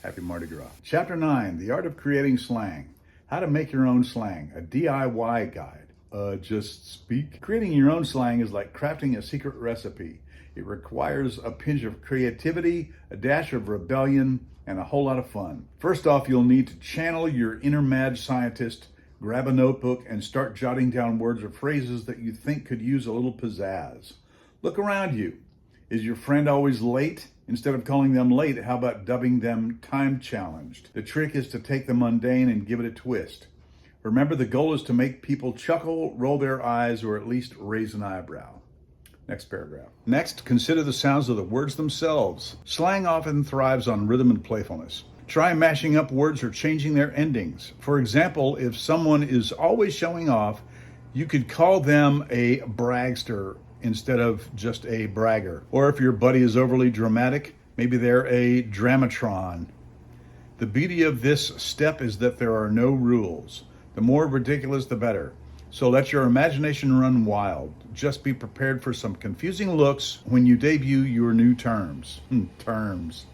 Happy Mardi Gras. Chapter 9, The Art of Creating Slang. How to make your own slang, a DIY guide. Just speak. Creating your own slang is like crafting a secret recipe. It requires a pinch of creativity, a dash of rebellion, and a whole lot of fun. First off, you'll need to channel your inner mad scientist, grab a notebook, and start jotting down words or phrases that you think could use a little pizzazz. Look around you. Is your friend always late? Instead of calling them late, how about dubbing them time challenged? The trick is to take the mundane and give it a twist. Remember, the goal is to make people chuckle, roll their eyes, or at least raise an eyebrow. Next paragraph. Next, consider the sounds of the words themselves. Slang often thrives on rhythm and playfulness. Try mashing up words or changing their endings. For example, if someone is always showing off, you could call them a bragster instead of just a bragger. Or if your buddy is overly dramatic, maybe they're a dramatron. The beauty of this step is that there are no rules. The more ridiculous, the better. So let your imagination run wild. Just be prepared for some confusing looks when you debut your new terms. Terms.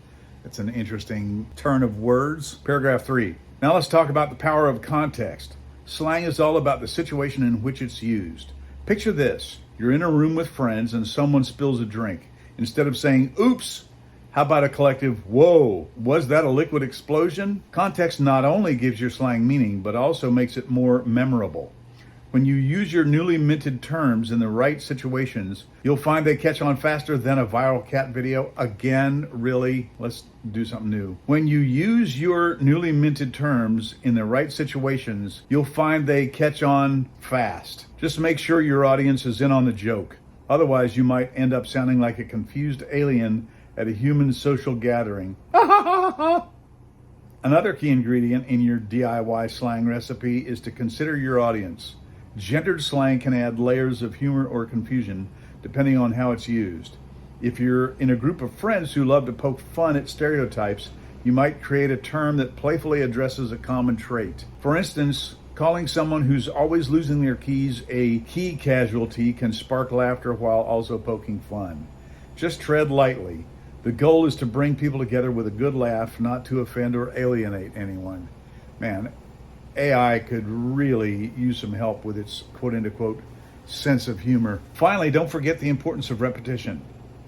It's an interesting turn of words. Paragraph 3. Now let's talk about the power of context. Slang is all about the situation in which it's used. Picture this. You're in a room with friends and someone spills a drink. Instead of saying, oops, how about a collective, whoa, was that a liquid explosion? Context not only gives your slang meaning, but also makes it more memorable. When you use your newly minted terms in the right situations, you'll find they catch on faster than a viral cat video. Again, really? Let's do something new. When you use your newly minted terms in the right situations, you'll find they catch on fast. Just make sure your audience is in on the joke. Otherwise, you might end up sounding like a confused alien at a human social gathering. Another key ingredient in your DIY slang recipe is to consider your audience. Gendered slang can add layers of humor or confusion depending on how it's used. If you're in a group of friends who love to poke fun at stereotypes, you might create a term that playfully addresses a common trait. For instance, calling someone who's always losing their keys a key casualty can spark laughter while also poking fun. Just tread lightly. The goal is to bring people together with a good laugh, not to offend or alienate anyone. Man, AI could really use some help with its quote-unquote sense of humor. Finally, don't forget the importance of repetition.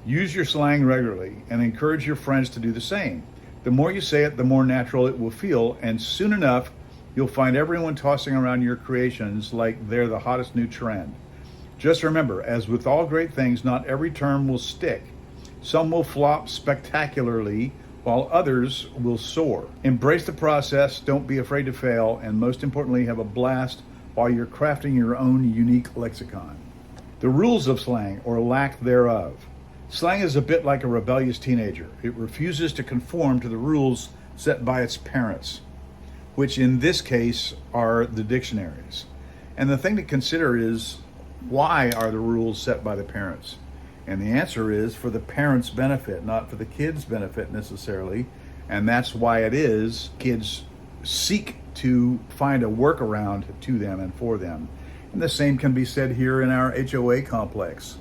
Use your slang regularly and encourage your friends to do the same. The more you say it, the more natural it will feel, and soon enough, you'll find everyone tossing around your creations like they're the hottest new trend. Just remember, as with all great things, not every term will stick. Some will flop spectacularly, while others will soar. Embrace the process, don't be afraid to fail, and most importantly, have a blast while you're crafting your own unique lexicon. The rules of slang, or lack thereof. Slang is a bit like a rebellious teenager. It refuses to conform to the rules set by its parents, which in this case are the dictionaries. And the thing to consider is, why are the rules set by the parents? And the answer is for the parents' benefit, not for the kids' benefit necessarily. And that's why it is kids seek to find a workaround to them and for them. And the same can be said here in our HOA complex.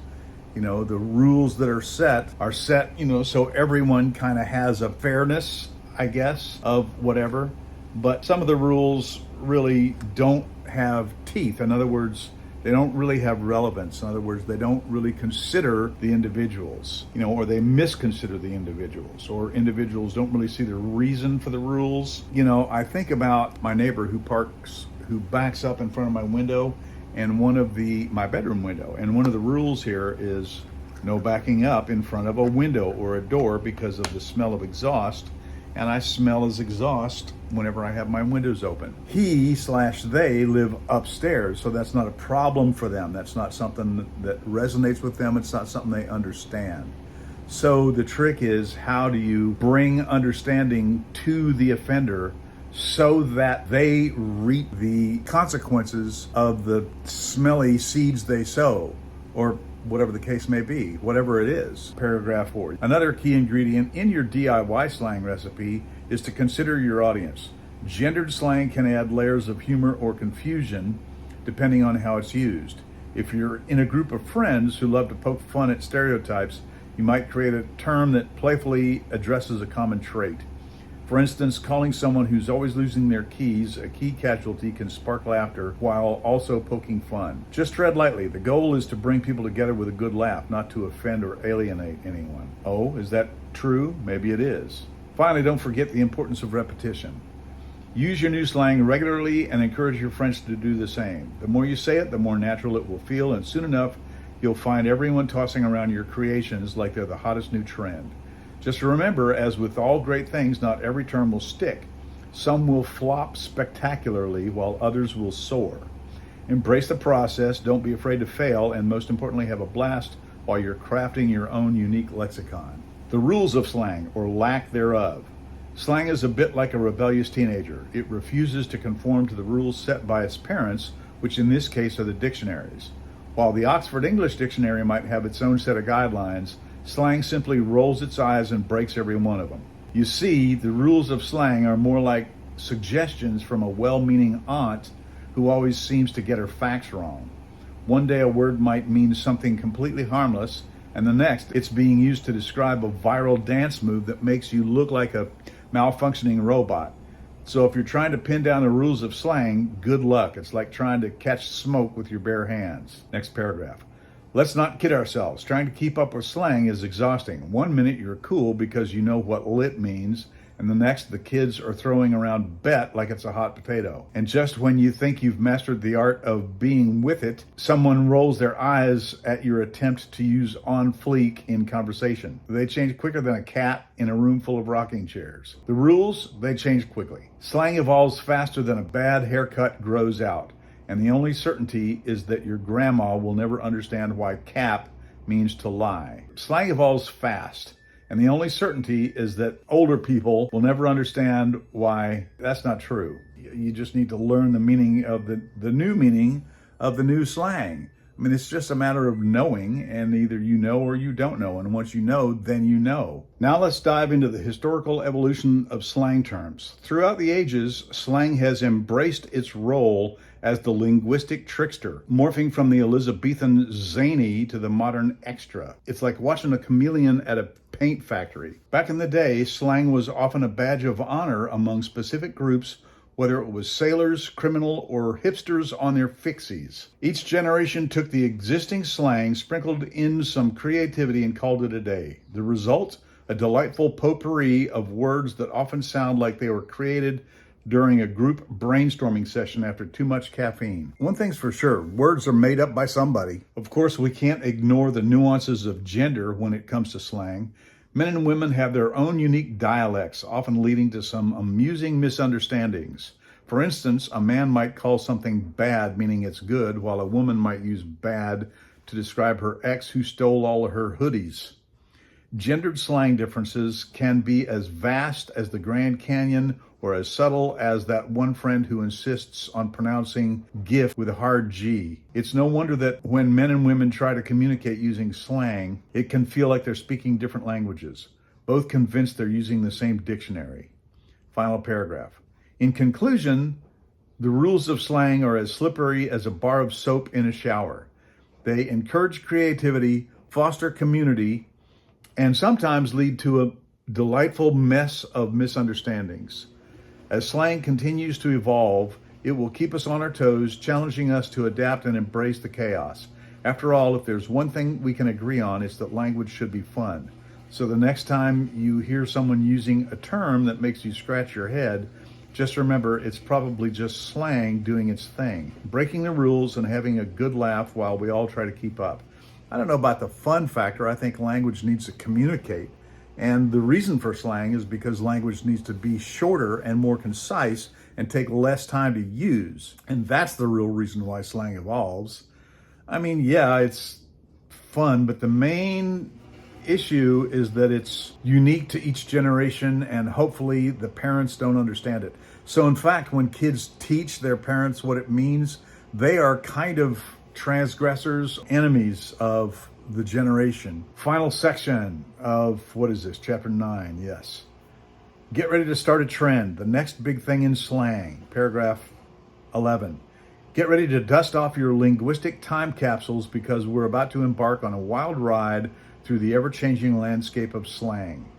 You know, the rules that are set, so everyone kind of has a fairness, I guess, of whatever. But some of the rules really don't have teeth. In other words, they don't really have relevance. In other words, they don't really consider the individuals, or they misconsider the individuals, or individuals don't really see the reason for the rules. I think about my neighbor who backs up in front of my window and my bedroom window. And one of the rules here is no backing up in front of a window or a door because of the smell of exhaust. And I smell as exhaust whenever I have my windows open. He/they live upstairs, so that's not a problem for them. That's not something that resonates with them. It's not something they understand. So the trick is, how do you bring understanding to the offender so that they reap the consequences of the smelly seeds they sow, or whatever the case may be, whatever it is. Paragraph 4. Another key ingredient in your DIY slang recipe is to consider your audience. Gendered slang can add layers of humor or confusion depending on how it's used. If you're in a group of friends who love to poke fun at stereotypes, you might create a term that playfully addresses a common trait. For instance, calling someone who's always losing their keys a key casualty can spark laughter while also poking fun. Just tread lightly. The goal is to bring people together with a good laugh, not to offend or alienate anyone. Oh, is that true? Maybe it is. Finally, don't forget the importance of repetition. Use your new slang regularly and encourage your friends to do the same. The more you say it, the more natural it will feel, and soon enough, you'll find everyone tossing around your creations like they're the hottest new trend. Just remember, as with all great things, not every term will stick. Some will flop spectacularly while others will soar. Embrace the process, don't be afraid to fail, and most importantly, have a blast while you're crafting your own unique lexicon. The rules of slang, or lack thereof. Slang is a bit like a rebellious teenager. It refuses to conform to the rules set by its parents, which in this case are the dictionaries. While the Oxford English Dictionary might have its own set of guidelines, slang simply rolls its eyes and breaks every one of them. You see, the rules of slang are more like suggestions from a well-meaning aunt who always seems to get her facts wrong. One day a word might mean something completely harmless, and the next it's being used to describe a viral dance move that makes you look like a malfunctioning robot. So if you're trying to pin down the rules of slang, good luck. It's like trying to catch smoke with your bare hands. Next paragraph. Let's not kid ourselves. Trying to keep up with slang is exhausting. One minute you're cool because you know what lit means, and the next the kids are throwing around bet like it's a hot potato. And just when you think you've mastered the art of being with it, someone rolls their eyes at your attempt to use on fleek in conversation. They change quicker than a cat in a room full of rocking chairs. The rules, they change quickly. Slang evolves faster than a bad haircut grows out. And the only certainty is that your grandma will never understand why cap means to lie. Slang evolves fast, and the only certainty is that older people will never understand why that's not true. You just need to learn the meaning of the new meaning of the new slang. I mean, it's just a matter of knowing, and either you know or you don't know. And once you know, then you know. Now let's dive into the historical evolution of slang terms. Throughout the ages, slang has embraced its role as the linguistic trickster, morphing from the Elizabethan zany to the modern extra. It's like watching a chameleon at a paint factory. Back in the day, slang was often a badge of honor among specific groups, whether it was sailors, criminal, or hipsters on their fixies. Each generation took the existing slang, sprinkled in some creativity, and called it a day. The result? A delightful potpourri of words that often sound like they were created during a group brainstorming session after too much caffeine. One thing's for sure, words are made up by somebody. Of course, we can't ignore the nuances of gender when it comes to slang. Men and women have their own unique dialects, often leading to some amusing misunderstandings. For instance, a man might call something bad, meaning it's good, while a woman might use bad to describe her ex who stole all of her hoodies. Gendered slang differences can be as vast as the Grand Canyon or as subtle as that one friend who insists on pronouncing gift with a hard G. It's no wonder that when men and women try to communicate using slang, it can feel like they're speaking different languages, both convinced they're using the same dictionary. Final paragraph. In conclusion, the rules of slang are as slippery as a bar of soap in a shower. They encourage creativity, foster community, and sometimes lead to a delightful mess of misunderstandings. As slang continues to evolve, it will keep us on our toes, challenging us to adapt and embrace the chaos. After all, if there's one thing we can agree on, it's that language should be fun. So the next time you hear someone using a term that makes you scratch your head, just remember it's probably just slang doing its thing, breaking the rules and having a good laugh while we all try to keep up. I don't know about the fun factor. I think language needs to communicate. And the reason for slang is because language needs to be shorter and more concise and take less time to use. And that's the real reason why slang evolves. I mean, yeah, it's fun, but the main issue is that it's unique to each generation, and hopefully the parents don't understand it. So in fact, when kids teach their parents what it means, they are kind of transgressors, enemies of the generation. Final section of, what is this, chapter 9, yes. Get ready to start a trend, the next big thing in slang. Paragraph 11. Get ready to dust off your linguistic time capsules because we're about to embark on a wild ride through the ever-changing landscape of slang.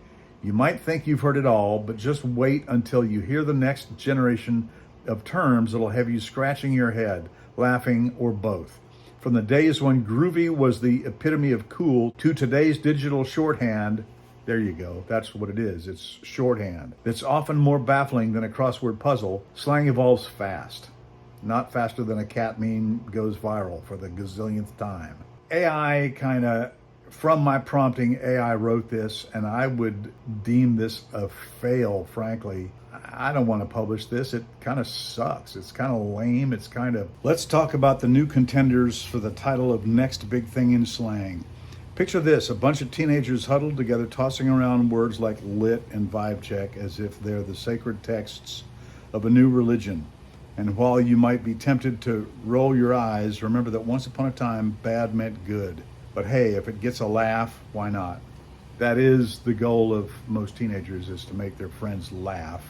You might think you've heard it all, but just wait until you hear the next generation of terms that'll have you scratching your head, laughing, or both. From the days when groovy was the epitome of cool to today's digital shorthand, there you go, that's what it is, it's shorthand. It's often more baffling than a crossword puzzle. Slang evolves fast, not faster than a cat meme goes viral for the gazillionth time. From my prompting, AI wrote this, and I would deem this a fail, frankly. I don't want to publish this. It kind of sucks. It's kind of lame. Let's talk about the new contenders for the title of next big thing in slang. Picture this, a bunch of teenagers huddled together, tossing around words like lit and vibe check as if they're the sacred texts of a new religion. And while you might be tempted to roll your eyes, remember that once upon a time, bad meant good. But hey, if it gets a laugh, why not? That is the goal of most teenagers, is to make their friends laugh.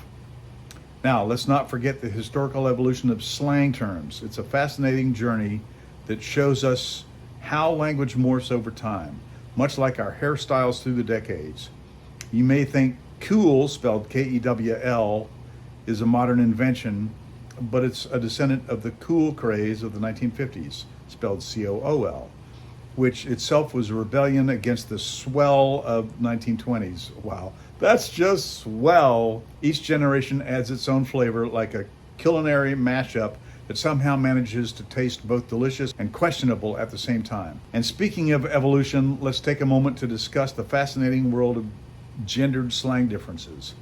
Now, let's not forget the historical evolution of slang terms. It's a fascinating journey that shows us how language morphs over time, much like our hairstyles through the decades. You may think cool, spelled K-E-W-L, is a modern invention, but it's a descendant of the cool craze of the 1950s, spelled C-O-O-L, which itself was a rebellion against the swell of 1920s. Wow, that's just swell. Each generation adds its own flavor, like a culinary mashup that somehow manages to taste both delicious and questionable at the same time. And speaking of evolution, let's take a moment to discuss the fascinating world of gendered slang differences.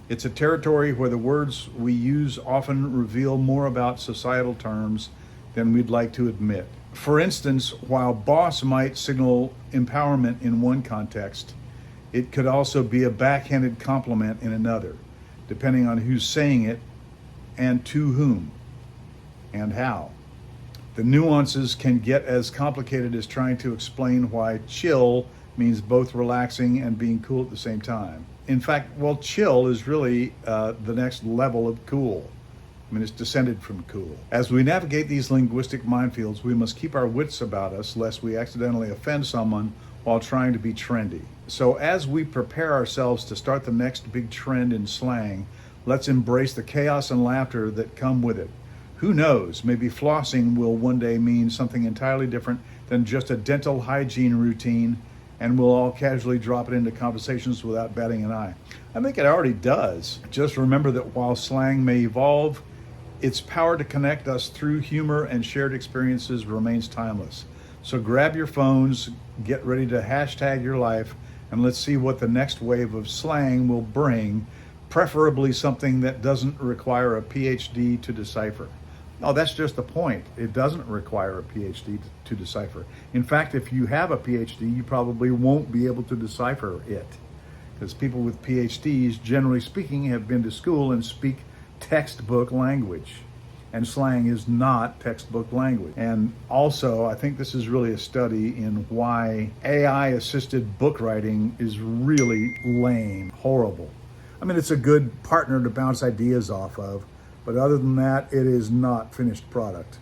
It's a territory where the words we use often reveal more about societal terms than we'd like to admit. For instance, while boss might signal empowerment in one context, it could also be a backhanded compliment in another, depending on who's saying it and to whom and how. The nuances can get as complicated as trying to explain why chill means both relaxing and being cool at the same time. In fact, well, chill is really the next level of cool. I mean, it's descended from cool. As we navigate these linguistic minefields, we must keep our wits about us lest we accidentally offend someone while trying to be trendy. So as we prepare ourselves to start the next big trend in slang, let's embrace the chaos and laughter that come with it. Who knows, maybe flossing will one day mean something entirely different than just a dental hygiene routine, and we'll all casually drop it into conversations without batting an eye. I think it already does. Just remember that while slang may evolve, its power to connect us through humor and shared experiences remains timeless. So grab your phones, get ready to hashtag your life, and let's see what the next wave of slang will bring, preferably something that doesn't require a PhD to decipher. No, that's just the point. It doesn't require a PhD to decipher. In fact, if you have a PhD, you probably won't be able to decipher it, because people with PhDs, generally speaking, have been to school and speak textbook language, and slang is not textbook language. And also, I think this is really a study in why AI-assisted book writing is really lame, horrible. I mean, it's a good partner to bounce ideas off of, but other than that, it is not finished product.